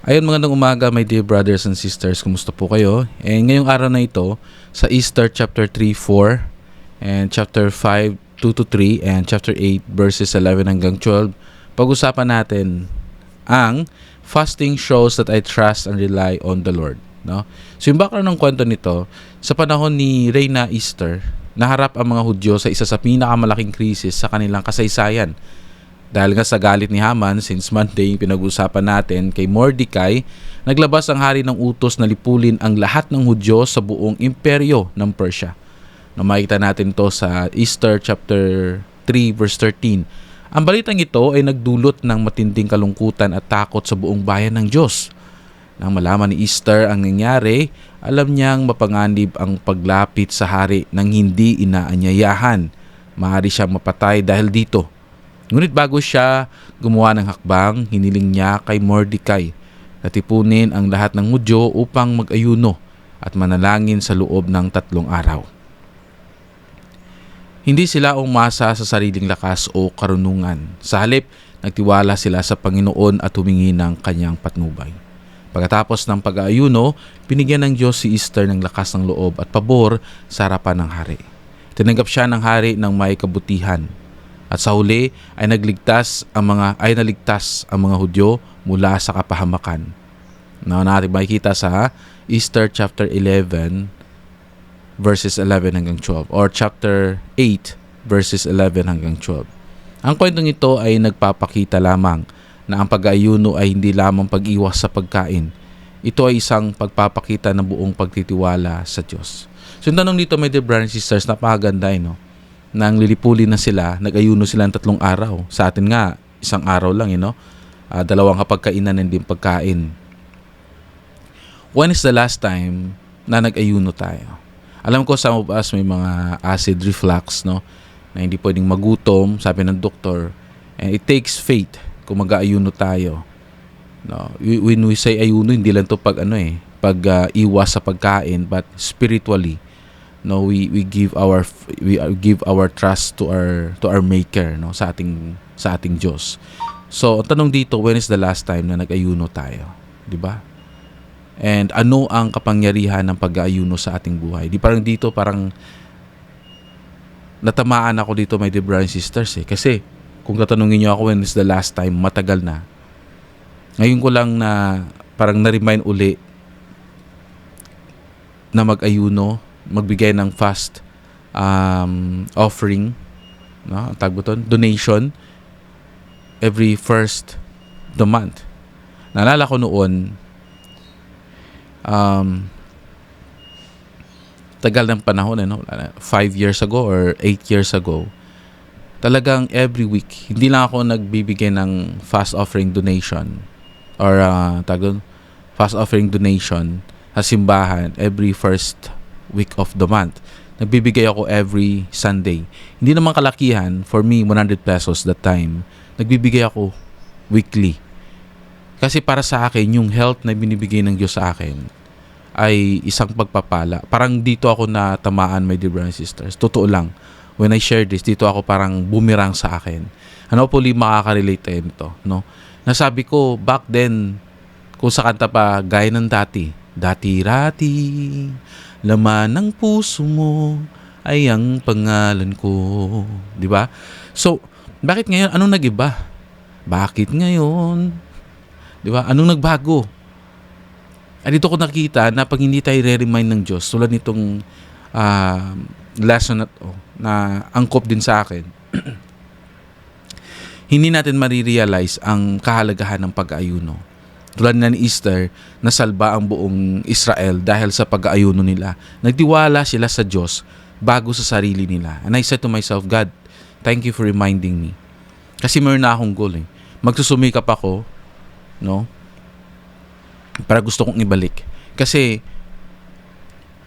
Ayun, magandang umaga my dear brothers and sisters. Kumusta po kayo? Ngayong araw na ito, sa Easter chapter 3, 4, and chapter 5, 2 to 3, and chapter 8, verses 11 hanggang 12, pag-usapan natin ang fasting shows that I trust and rely on the Lord. No? So yung background ng kwento nito, sa panahon ni Reyna Esther, naharap ang mga Hudyo sa isa sa pinakamalaking krisis sa kanilang kasaysayan. Dahil nga sa galit ni Haman, since Monday pinag-usapan natin kay Mordecai, naglabas ang hari ng utos na lipulin ang lahat ng Hudyo sa buong imperyo ng Persia. Makikita natin to sa Easter chapter 3 verse 13. Ang balitang ito ay nagdulot ng matinding kalungkutan at takot sa buong bayan ng Diyos. Nang malaman ni Esther ang nangyari, alam niyang mapanganib ang paglapit sa hari nang hindi inaanyayahan. Maaari siyang mapatay dahil dito. Ngunit bago siya gumawa ng hakbang, hiniling niya kay Mordecai na tipunin ang lahat ng Hudyo upang mag-ayuno at manalangin sa loob ng 3 araw. Hindi sila umasa sa sariling lakas o karunungan. Sa halip, nagtiwala sila sa Panginoon at humingi ng kanyang patnubay. Pagkatapos ng pag-aayuno, binigyan ng Diyos si Esther ng lakas ng loob at pabor sa harapan ng hari. Tinanggap siya ng hari ng may kabutihan. At sa huli ay naligtas ang mga Hudyo mula sa kapahamakan. Natin makikita sa Easter chapter 11 verses 11 hanggang 12 or chapter 8 verses 11 hanggang 12. Ang kwentong ito ay nagpapakita lamang na ang pag-aayuno ay hindi lamang pag-iwas sa pagkain. Ito ay isang pagpapakita ng buong pagtitiwala sa Diyos. So yung tanong dito, my dear brothers and sisters, napakaganda no? Nang lilipulin na sila, nag-ayuno sila ng 3 araw. Sa atin nga, 1 araw lang, 2 kapagkainan and din pagkain. When is the last time na nag-ayuno tayo? Alam ko some of us may mga acid reflux, no? Na hindi pwedeng magutom, sabi ng doktor. And it takes faith kung mag-ayuno tayo. No? When we say ayuno, hindi lang to pag iwas sa pagkain, but spiritually. No, we give our trust to our maker, no, sa ating Diyos. So, ang tanong dito, when is the last time na nag-ayuno tayo, 'di ba? And ano ang kapangyarihan ng pag-aayuno sa ating buhay? Parang natamaan ako dito, my dear brothers and sisters, kasi kung tatanungin niyo ako when is the last time, matagal na. Ngayon ko lang na parang na-remind uli na mag-ayuno, magbigay ng fast offering, no? Donation every first the month. Naalala ko noon, tagal ng panahon, 5 years ago or 8 years ago, talagang every week, hindi lang ako nagbibigay ng fast offering donation or fast offering donation sa simbahan every first week of the month. Nagbibigay ako every Sunday. Hindi naman kalakihan, for me 100 pesos that time. Nagbibigay ako weekly. Kasi para sa akin, yung health na binibigay ng Diyos sa akin ay isang pagpapala. Parang dito ako natamaan, my dear brothers and sisters. Totoo lang. When I share this, dito ako parang bumirang sa akin. Hopefully makaka-relate tayo nito, no? Nasabi ko back then, kung sa kanta pa gaya ng dati-rati, laman ng puso mo ay ang pangalan ko, 'di ba? So, bakit ngayon anong nag-iba? Bakit ngayon? 'Di ba? Anong nagbago? Dito ko nakita na pag hindi tayo re-remind ng Diyos, tulad nitong lesson na angkop din sa akin. Hindi natin marirealize ang kahalagahan ng pag-aayuno. Tulad na ni Esther, nasalba ang buong Israel dahil sa pag-aayuno nila. Nagtiwala sila sa Diyos bago sa sarili nila. And I said to myself, God, thank you for reminding me. Kasi mayroon na akong goal. Magsusumikap ako, no? Para gusto kong ibalik. Kasi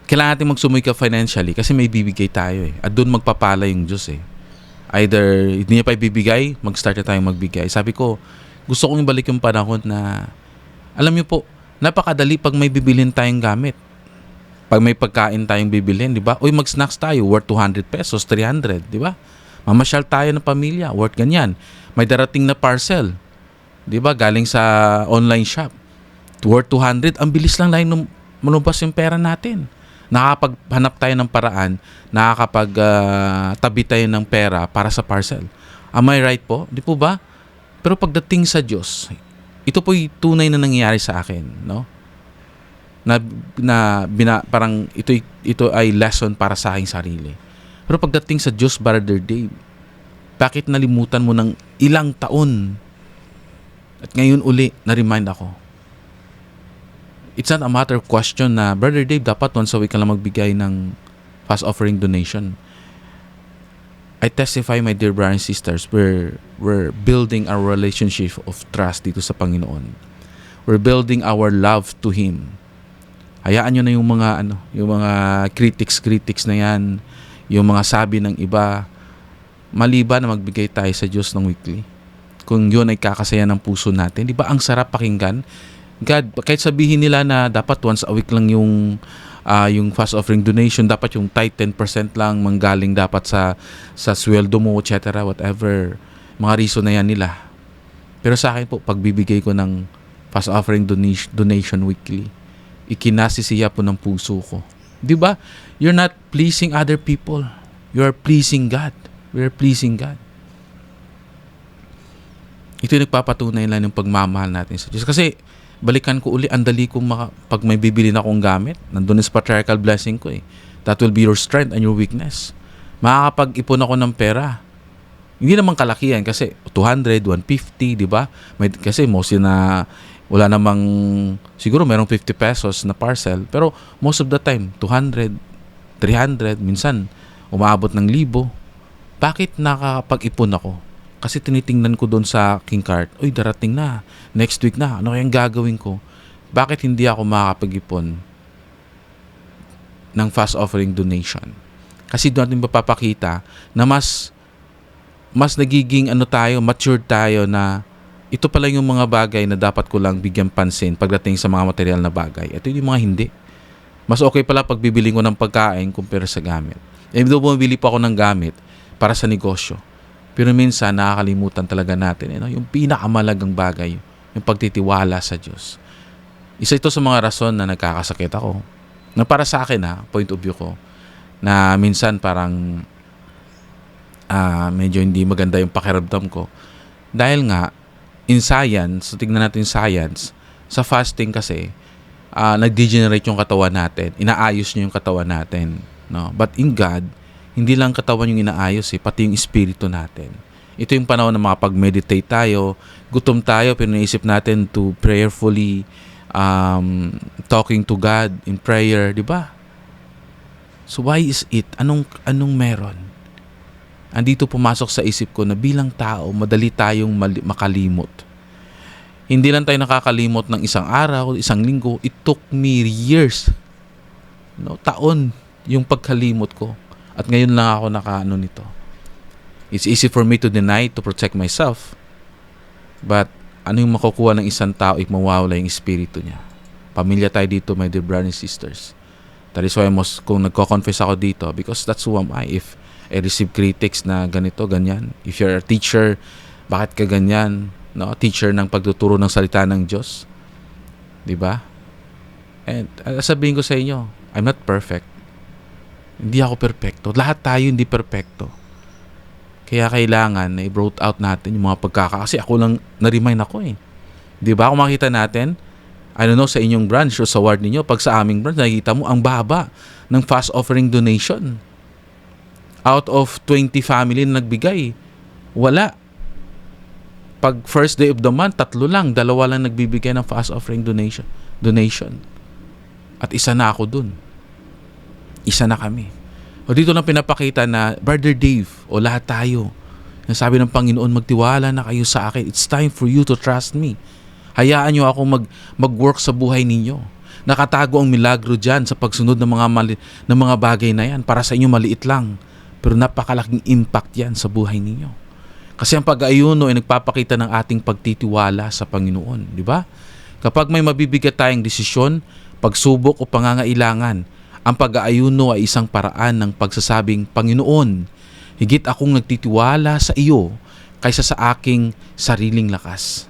kailangan natin magsumikap financially kasi may bibigay tayo. At doon magpapala yung Diyos. Either hindi niya pa ibibigay, mag-start na tayong magbigay. Sabi ko, gusto kong ibalik yung panahon na alam niyo po, napakadali pag may bibilhin tayong gamit. Pag may pagkain tayong bibilhin, di ba? Uy, mag-snacks tayo, worth 200 pesos, 300, di ba? Mamasyal tayo ng pamilya, worth ganyan. May darating na parcel, di ba? Galing sa online shop. worth 200, ang bilis lang manubas yung pera natin. Nakakapaghanap tayo ng paraan, tabi tayo ng pera para sa parcel. Am I right po? Di po ba? Pero pagdating sa Diyos, ito po'y tunay na nangyayari sa akin, no? Parang ito ay lesson para sa aking sarili. Pero pagdating sa Diyos, Brother Dave, bakit nalimutan mo ng ilang taon? At ngayon uli, na-remind ako. It's not a matter of question na, Brother Dave, dapat once a week ka lang magbigay ng fast offering donation. I testify, my dear brothers and sisters, we're building our relationship of trust dito sa Panginoon. We're building our love to Him. Hayaan nyo na yung mga critics na yan, yung mga sabi ng iba, maliban na magbigay tayo sa Diyos ng weekly. Kung yun ay kakasaya ng puso natin, di ba ang sarap pakinggan? God, kahit sabihin nila na dapat once a week lang yung fast offering donation, dapat yung tithe 10% lang manggaling dapat sa sweldo mo, etc. whatever, mga reason na yan nila. Pero sa akin po, pagbibigay ko ng fast offering donation weekly, ikinasisiya po ng puso ko. Di ba? You're not pleasing other people. You're pleasing God. We're pleasing God. Ito yung nagpapatunay lang ng pagmamahal natin sa Diyos. Kasi balikan ko uli, andali kong pag may bibili na akong gamit, nandun is patriarchal blessing ko eh. That will be your strength and your weakness. Makakapag-ipon ako ng pera. Hindi naman kalakihan kasi 200, 150, di ba? Kasi mostly na wala namang, siguro merong 50 pesos na parcel, pero most of the time, 200, 300, minsan umaabot ng 1,000. Bakit nakakapag-ipon ako? Kasi tinitingnan ko doon sa aking cart, uy, darating na, next week na, ano kayang gagawin ko? Bakit hindi ako makakapag-ipon ng fast offering donation? Kasi doon natin mapapakita na mas nagiging matured tayo na ito pala yung mga bagay na dapat ko lang bigyan pansin pagdating sa mga material na bagay. Ito yung mga hindi. Mas okay pala pag bibili ko ng pagkain kumpara sa gamit. Doon bumibili pa ako ng gamit para sa negosyo. Pero minsan, nakakalimutan talaga natin yung pinakamalagang bagay, yung pagtitiwala sa Diyos. Isa ito sa mga rason na nagkakasakit ako. Na para sa akin, point of view ko, na minsan parang medyo hindi maganda yung pakiramdam ko. Dahil nga, in science, so tingnan natin science, sa fasting kasi, nag-degenerate yung katawan natin. Inaayos niya yung katawan natin. No? But in God, hindi lang katawan yung inaayos pati yung espiritu natin. Ito yung panahon na makapag-meditate tayo, gutom tayo, pero naisip natin to prayerfully talking to God in prayer, di ba? So why is it? Anong meron? Andito pumasok sa isip ko na bilang tao, madali tayong makalimot. Hindi lang tayo nakakalimot ng isang araw, isang linggo. It took me years, taon yung pagkalimot ko. At ngayon lang ako nakaano nito. It's easy for me to deny to protect myself. But ano yung makukuha ng isang tao if mawawala yung espiritu niya? Pamilya tayo dito, my dear brothers and sisters. That is why kung nagko-confess ako dito, because that's who am I. If I receive critics na ganito, ganyan. If you're a teacher, bakit ka ganyan? No? Teacher ng pagtuturo ng salita ng Diyos. Diba? And sabihin ko sa inyo, I'm not perfect. Hindi ako perpekto. Lahat tayo hindi perpekto. Kaya kailangan na i-brought out natin yung mga kasi ako lang na-remind ako eh. Di ba? Kung makita natin, I don't know sa inyong branch o sa ward ninyo, pag sa aming branch, nakikita mo ang baba ng fast offering donation. Out of 20 family na nagbigay, wala. Pag first day of the month, 3 lang, 2 lang nagbibigay ng fast offering donation. At isa na ako dun. Isa na kami. O dito lang pinapakita na, Brother Dave, o lahat tayo, sabi ng Panginoon, magtiwala na kayo sa akin. It's time for you to trust me. Hayaan nyo ako mag-work sa buhay ninyo. Nakatago ang milagro dyan sa pagsunod ng mga bagay na yan. Para sa inyo maliit lang, pero napakalaking impact yan sa buhay ninyo. Kasi ang pag-aayuno ay nagpapakita ng ating pagtitiwala sa Panginoon. Di ba? Kapag may mabibigat tayong desisyon, pagsubok o pangangailangan, ang pag-aayuno ay isang paraan ng pagsasabing, Panginoon, higit akong nagtitiwala sa iyo kaysa sa aking sariling lakas.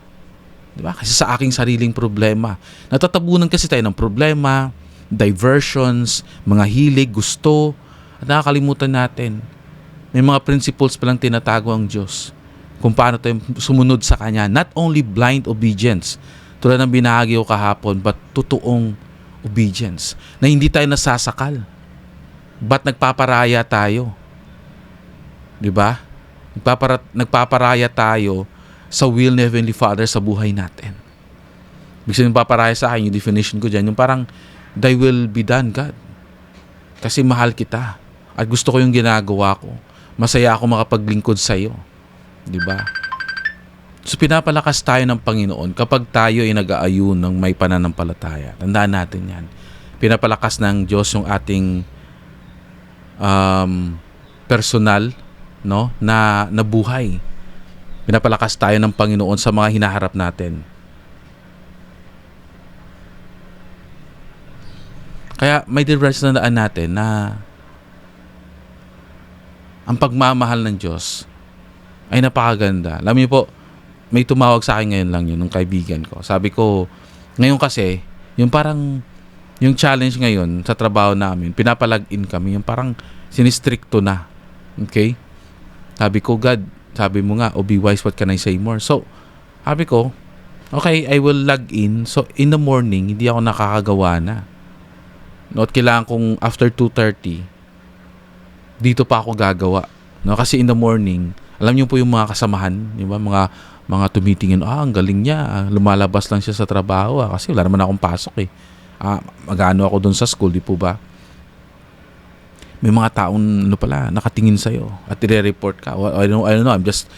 Di ba? Kasi sa aking sariling problema. Natatabunan kasi tayo ng problema, diversions, mga hilig, gusto, at nakakalimutan natin. May mga principles palang tinatago ang Diyos kung paano tayo sumunod sa Kanya. Not only blind obedience, tulad ng binahagi ko kahapon, but totoong obedience. Na hindi tayo nasasakal. Ba't nagpaparaya tayo? Diba? Nagpaparaya tayo sa will ni Heavenly Father sa buhay natin. Ibig sabihin paparaya sa akin, yung definition ko dyan, yung parang, thy will be done, God. Kasi mahal kita. At gusto ko yung ginagawa ko. Masaya ako makapaglingkod sa iyo. Diba? So pinapalakas tayo ng Panginoon kapag tayo ay nag-aayun ng may pananampalataya. Tandaan natin yan. Pinapalakas ng Diyos yung ating personal, no, na buhay. Pinapalakas tayo ng Panginoon sa mga hinaharap natin. Kaya may direction na daan natin na ang pagmamahal ng Diyos ay napakaganda. Alam niyo po, may tumawag sa akin ngayon lang yun, nung kaibigan ko. Sabi ko, ngayon kasi, yung parang, yung challenge ngayon sa trabaho namin, pinapalag-in kami, yung parang sinistricto na. Okay? Sabi ko, God, sabi mo nga, oh, be wise, what can I say more? So, sabi ko, okay, I will log in. So, in the morning, hindi ako nakakagawa na. No, at kailangan kong after 2:30, dito pa ako gagawa. No, kasi in the morning, alam niyo po yung mga kasamahan, di ba? Mga tumitingin, ang galing niya, lumalabas lang siya sa trabaho, kasi wala naman akong pasok eh. Mag-ano ako doon sa school, di po ba? May mga taong nakatingin sa'yo at i-report ka. I don't know, I'm just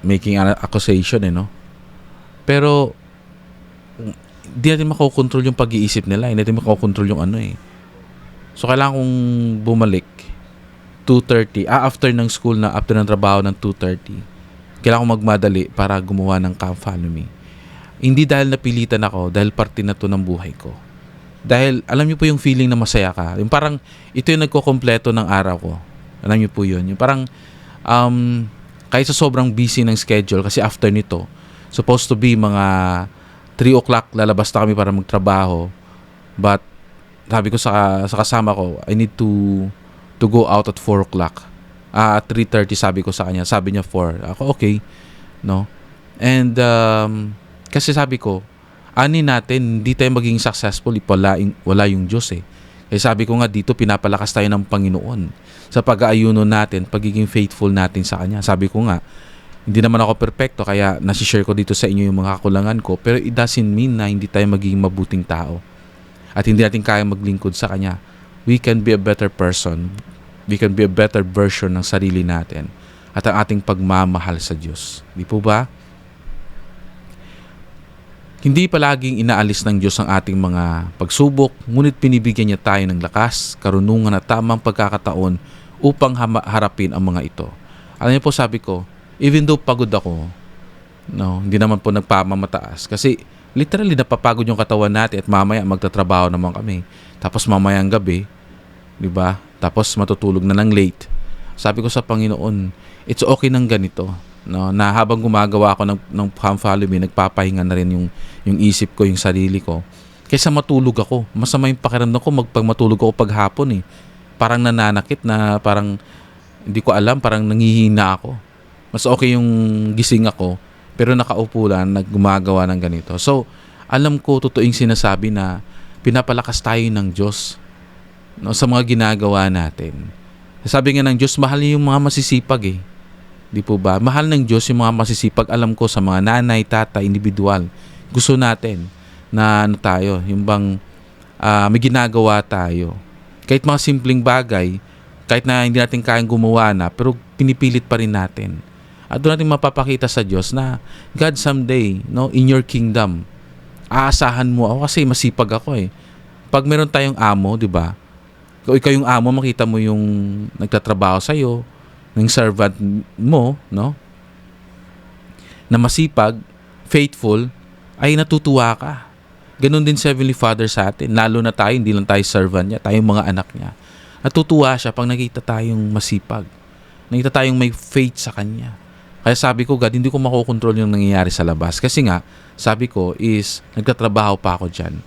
making an accusation, no? Pero di natin makokontrol yung pag-iisip nila, hindi natin makokontrol yung So kailangan kong bumalik 2:30, after ng school na, after ng trabaho ng 2:30. Kailangan kong magmadali para gumawa ng Come Follow Me. Hindi dahil napilitan ako, dahil parte na to ng buhay ko. Dahil alam niyo po yung feeling na masaya ka. Yung parang ito yung nagkokompleto ng araw ko. Alam niyo po yun. Yung parang kahit sa sobrang busy ng schedule, kasi after nito, supposed to be mga 3 o'clock lalabas na kami para magtrabaho. But sabi ko sa kasama ko, I need to go out at 4 o'clock. At 3:30 sabi ko sa kanya. Sabi niya 4. Ako okay. No? And kasi sabi ko, natin, hindi tayo magiging successful wala yung Diyos eh. Kaya sabi ko nga dito, pinapalakas tayo ng Panginoon sa pag-aayuno natin, pagiging faithful natin sa Kanya. Sabi ko nga, hindi naman ako perfecto, kaya nasishare ko dito sa inyo yung mga kakulangan ko, pero it doesn't mean na hindi tayo magiging mabuting tao. At hindi natin kaya maglingkod sa Kanya. We can be a better person. We can be a better version ng sarili natin at ang ating pagmamahal sa Diyos. Di po ba? Hindi palaging inaalis ng Diyos ang ating mga pagsubok, ngunit pinibigyan niya tayo ng lakas, karunungan at tamang pagkakataon upang harapin ang mga ito. Alam niyo po, sabi ko, even though pagod ako, no, hindi naman po nagpamamataas. Kasi literally napapagod yung katawan natin at mamaya magtatrabaho naman kami. Tapos mamayang gabi, di ba? Tapos matutulog na ng late. Sabi ko sa Panginoon, it's okay ng ganito. No, na habang gumagawa ako ng Come Follow Me, nagpapahinga na rin yung isip ko, yung sarili ko. Kaysa matulog ako. Masama yung pakiramdam ko pag matulog ako paghapon eh. Parang nananakit na parang hindi ko alam, parang nangihina ako. Mas okay yung gising ako, pero nakaupo lang, gumagawa ng ganito. So, alam ko, totoo yung sinasabi na pinapalakas tayo ng Diyos, no, sa mga ginagawa natin. Sabi nga ng Diyos, mahal niya yung mga masisipag eh. Di po ba? Mahal ng Diyos yung mga masisipag. Alam ko sa mga nanay, tata, individual. Gusto natin na tayo, yung bang may ginagawa tayo. Kahit mga simpleng bagay, kahit na hindi natin kayang gumawa na, pero pinipilit pa rin natin. At doon natin mapapakita sa Diyos na, God, someday, no, in your kingdom, aasahan mo ako kasi masipag ako eh. Pag meron tayong amo, di ba? Kung ikaw yung amo, makita mo yung nagtatrabaho sa'yo, ng servant mo, no? Na masipag, faithful, ay natutuwa ka. Ganon din si Heavenly Father sa atin. Lalo na tayo, hindi lang tayo servant niya, tayong mga anak niya. Natutuwa siya pag nakita tayong masipag. Nakita tayong may faith sa Kanya. Kaya sabi ko, God, hindi ko makokontrol yung nangyayari sa labas. Kasi nga, sabi ko is, nagtatrabaho pa ako dyan.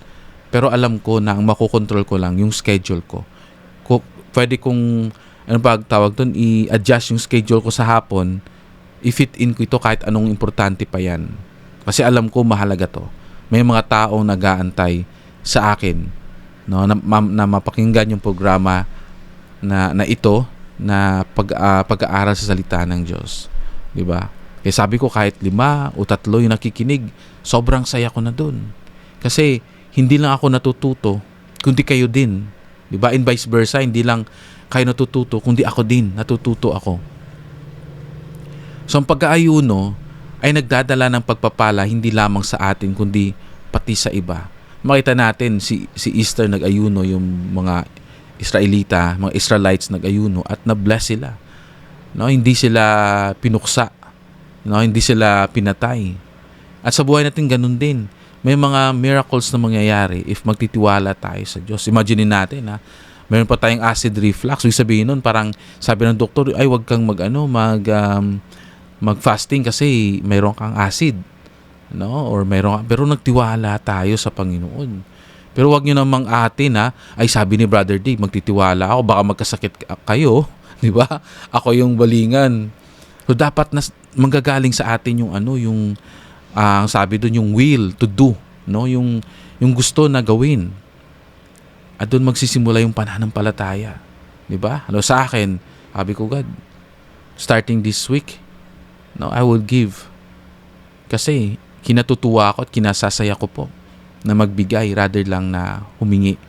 Pero alam ko na ang makokontrol ko lang yung schedule ko. Pwede kong, ano ba tawag doon, i-adjust yung schedule ko sa hapon, i-fit in ko ito kahit anong importante pa yan. Kasi alam ko mahalaga to. May mga taong nag-aantay sa akin, no, na mapakinggan yung programa na ito, na pag-aaral sa salita ng Diyos. Diba? Kaya sabi ko kahit 5 o 3 yung nakikinig, sobrang saya ko na dun. Kasi hindi lang ako natututo, kundi kayo din. Diba? And vice versa, hindi lang kayo natututo, kundi ako din, natututo ako. So ang pag-aayuno ay nagdadala ng pagpapala hindi lamang sa atin, kundi pati sa iba. Makita natin si Easter nag-ayuno, yung mga Israelita, mga Israelites nag-ayuno at na-bless sila. No, hindi sila pinuksa. No, hindi sila pinatay. At sa buhay natin ganun din. May mga miracles na mangyayari if magtitiwala tayo sa Diyos. Imagine natin, meron pa tayong acid reflux. Ibig sabihin nun, parang sabi ng doktor, ay wag kang mag-fasting kasi mayroon kang acid. No? Or pero nagtiwala tayo sa Panginoon. Pero wag niyo namang atin, ay sabi ni Brother D, magtitiwala ako, baka magkasakit kayo. Di ba? Ako yung balingan. So dapat manggagaling sa atin yung yung sabi doon, yung will to do, no? Yung gusto na gawin. At doon magsisimula yung pananampalataya. Di ba? Sa akin, sabi ko, God, starting this week, no, I will give. Kasi kinatutuwa ako at kinasasaya ko po na magbigay rather lang na humingi.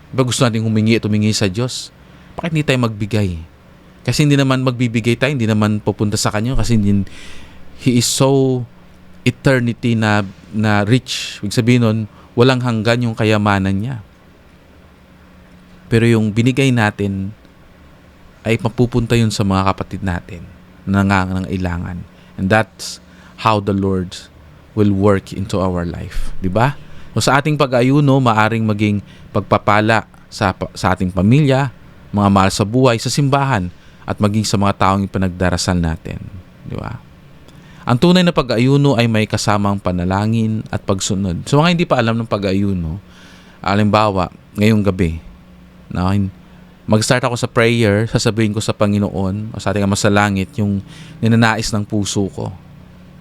Diba gusto natin humingi at humingi sa Diyos? Bakit hindi tayo magbigay? Kasi hindi naman magbibigay tayo, hindi naman pupunta sa Kanya kasi He is so eternity na rich. Ibig sabihin nun, walang hanggan yung kayamanan niya. Pero yung binigay natin ay mapupunta yun sa mga kapatid natin na nangangailangan. And that's how the Lord will work into our life. Diba? So sa ating pag-ayuno, maaring maging pagpapala sa ating pamilya, mga mahal sa buhay, sa simbahan, at maging sa mga taong ipinagdarasal natin. Di ba? Ang tunay na pag-ayuno ay may kasamang panalangin at pagsunod. So mga hindi pa alam ng pag-ayuno, halimbawa, ngayong gabi, mag-start ako sa prayer, sasabihin ko sa Panginoon o sa ating Ama sa Langit yung ninanais ng puso ko.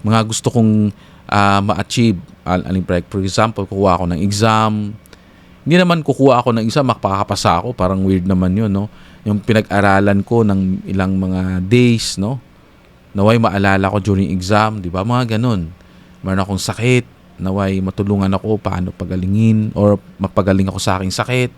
Mga gusto kong ma-achieve. For example, kukuha ako ng exam. Hindi naman kukuha ako ng exam, makakapasa ako. Parang weird naman yun, no? Yung pinag-aralan ko ng ilang mga days, no? Naway maalala ko during exam, di ba? Mga ganun. Meron akong sakit, naway matulungan ako paano pagalingin or mapagaling ako sa aking sakit.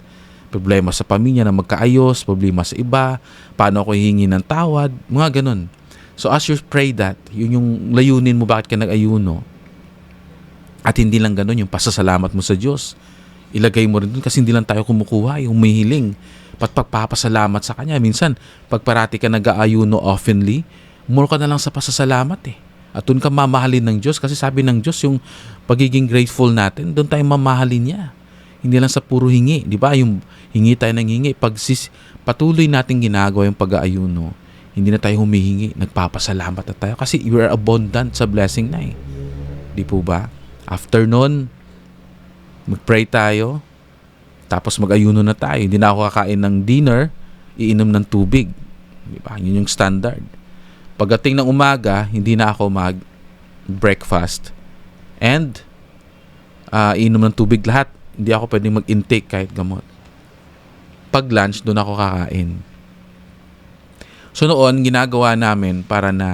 Problema sa pamilya na magkaayos, problema sa iba, paano ako hihingi ng tawad, mga ganun. So as you pray that, yun yung layunin mo bakit ka nag-ayuno. At hindi lang ganun, yung pasasalamat mo sa Diyos. Ilagay mo rin dun kasi hindi lang tayo kumukuha, yung humihiling. Pagpapasalamat sa Kanya. Minsan, pag parati ka nag-aayuno oftenly, more ka na lang sa pasasalamat At doon ka mamahalin ng Diyos kasi sabi ng Diyos yung pagiging grateful natin, doon tayo mamahalin niya. Hindi lang sa puro hingi, di ba? Yung hingi tayo ng hingi. Pag patuloy natin ginagawa yung pag-aayuno, hindi na tayo humihingi, nagpapasalamat na tayo kasi you are abundant sa blessing na Di po ba? After nun, mag-pray tayo, tapos mag-ayuno na tayo. Hindi na ako kakain ng dinner, iinom ng tubig. Di ba? Yun yung standard. Pagdating ng umaga, hindi na ako mag-breakfast. And, iinom ng tubig lahat. Hindi ako pwedeng mag-intake kahit gamot. Pag lunch, doon ako kakain. So noon, ginagawa namin para na,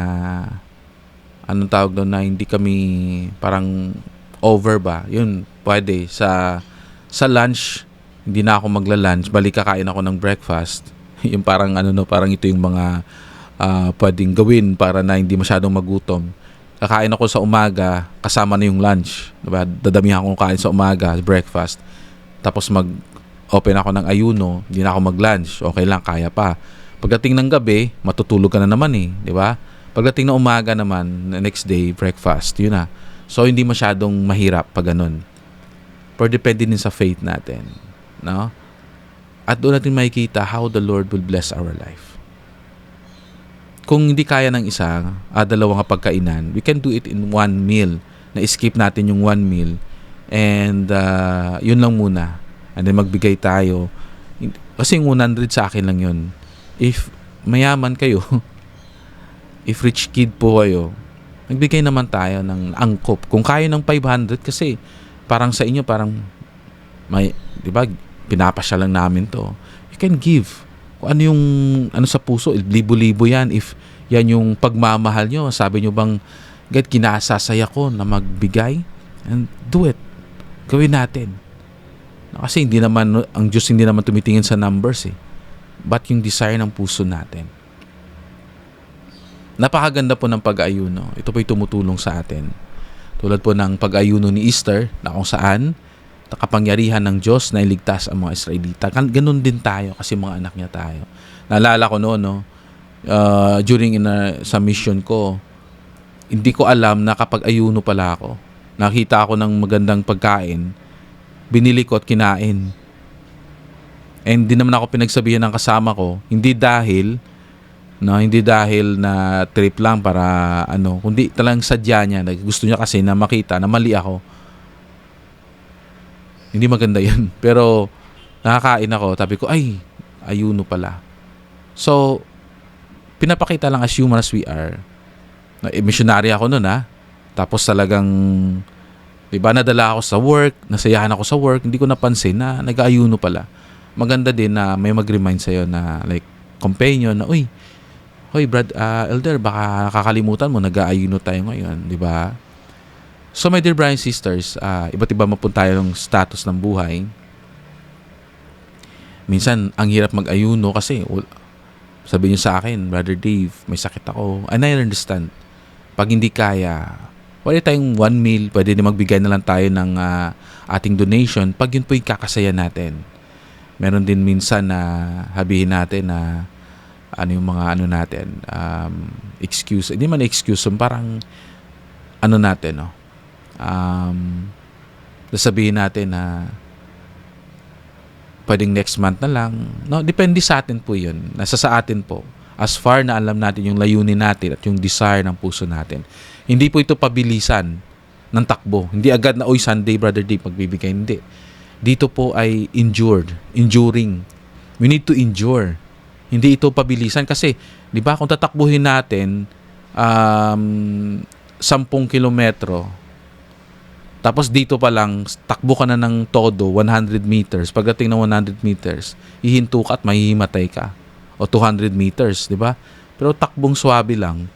anong tawag doon, na hindi kami parang over ba? Yun, pwede. Sa lunch, hindi na ako magla-lunch, balik kakain ako ng breakfast. Yung parang parang ito yung mga pwedeng gawin para na hindi masyadong magutom. Kakain ako sa umaga, kasama na yung lunch. Diba? Dadamihan akong kain sa umaga, breakfast. Tapos mag-open ako ng ayuno, hindi na ako mag-lunch. Okay lang, kaya pa. Pagdating ng gabi, matutulog ka na naman Diba? Pagdating ng umaga naman, next day, breakfast. Yun na. So, hindi masyadong mahirap pag ganun. Pero depende din sa faith natin. No? At doon natin makikita how the Lord will bless our life. kung hindi kaya ng isa, dalawang pagkainan, we can do it in one meal. Na-skip natin yung one meal. And yun lang muna. And then magbigay tayo. Kasi yung 100 sa akin lang yun. If mayaman kayo, if rich kid po kayo, nagbigay naman tayo ng angkop. Kung kaya ng 500, kasi parang sa inyo, parang may, di ba, pinapasya lang namin to. You can give. Kung ano yung, ano sa puso, libo-libo yan. If yan yung pagmamahal nyo, sabi nyo bang, God, kinasasaya ko na magbigay? And do it. Gawin natin. Kasi hindi naman, ang Diyos hindi naman tumitingin sa numbers eh. But yung desire ng puso natin. Napakaganda po ng pag-ayuno. Ito po'y tumutulong sa atin. Tulad po ng pag-ayuno ni Easter na kung saan nakapangyarihan ng Diyos na iligtas ang mga Israelita. Ganun din tayo kasi mga anak niya tayo. Naalala ko noon, no? During sa mission ko, hindi ko alam na kapag ayuno pala ako. Nakita ako ng magandang pagkain, binili ko at kinain. And di naman ako pinagsabihan ng kasama ko, hindi dahil na trip lang para kundi talagang sadya niya. Gusto niya kasi na makita na mali ako. Hindi maganda yun. Pero nakakain ako, sabi ko, ay, ayuno pala. So, pinapakita lang as human as we are. Missionary ako noon Tapos talagang, diba, nadala ako sa work, nasayahan ako sa work, hindi ko napansin na nag-ayuno pala. Maganda din na may mag-remind sa'yo na like companion na, uy, Brad, Elder, baka nakakalimutan mo, nag-aayuno tayo ngayon, di ba? So my dear brothers and sisters, iba't iba mapunta tayo ng status ng buhay. Minsan, ang hirap mag-ayuno kasi sabi niyo sa akin, Brother Dave, may sakit ako. And I understand. Pag hindi kaya, pwede tayong one meal, pwede din magbigay na lang tayo ng ating donation. Pag yun po yung kakasaya natin. Meron din minsan na habihin natin na yung mga natin, excuse, hindi man excuse, parang natin, no? Sabihin natin na pwedeng next month na lang. No, depende sa atin po yun. Nasa sa atin po. As far na alam natin yung layunin natin at yung desire ng puso natin. Hindi po ito pabilisan ng takbo. Hindi agad na, Sunday, Brother Dave, magbibigay. Hindi. Dito po ay enduring. We need to endure. Hindi ito pabilisan kasi, di ba, kung tatakbuhin natin 10 kilometro, tapos dito pa lang, takbo ka na ng todo, 100 meters. Pagdating ng 100 meters, hihinto ka at mahihimatay ka. O 200 meters, di ba? Pero takbong swabe lang,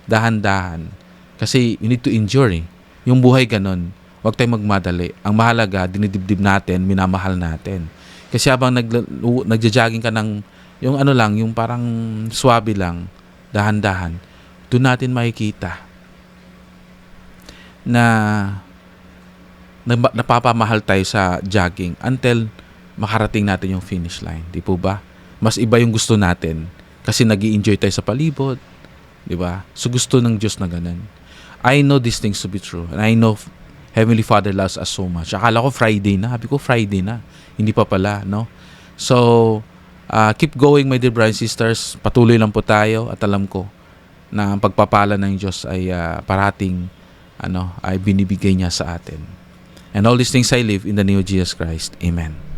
dahan-dahan. Kasi you need to endure eh. Yung buhay ganun. Huwag tayong magmadali. Ang mahalaga, dinidibdib natin, minamahal natin. Kasi habang nagja-jogging ka ng, yung yung parang swabe lang, dahan-dahan, doon natin makikita na napapamahal tayo sa jogging until makarating natin yung finish line. Di po ba? Mas iba yung gusto natin kasi nag-i-enjoy tayo sa palibot. Di ba? So gusto ng Diyos na ganun. I know these things to be true. And I know Heavenly Father loves us so much. Akala ko Friday na. Sabi ko Friday na. Hindi pa pala, no? So, keep going, my dear brothers and sisters. Patuloy lang po tayo at alam ko na ang pagpapala ng Diyos ay parating ay binibigay niya sa atin. And all these things I live in the name of Jesus Christ. Amen.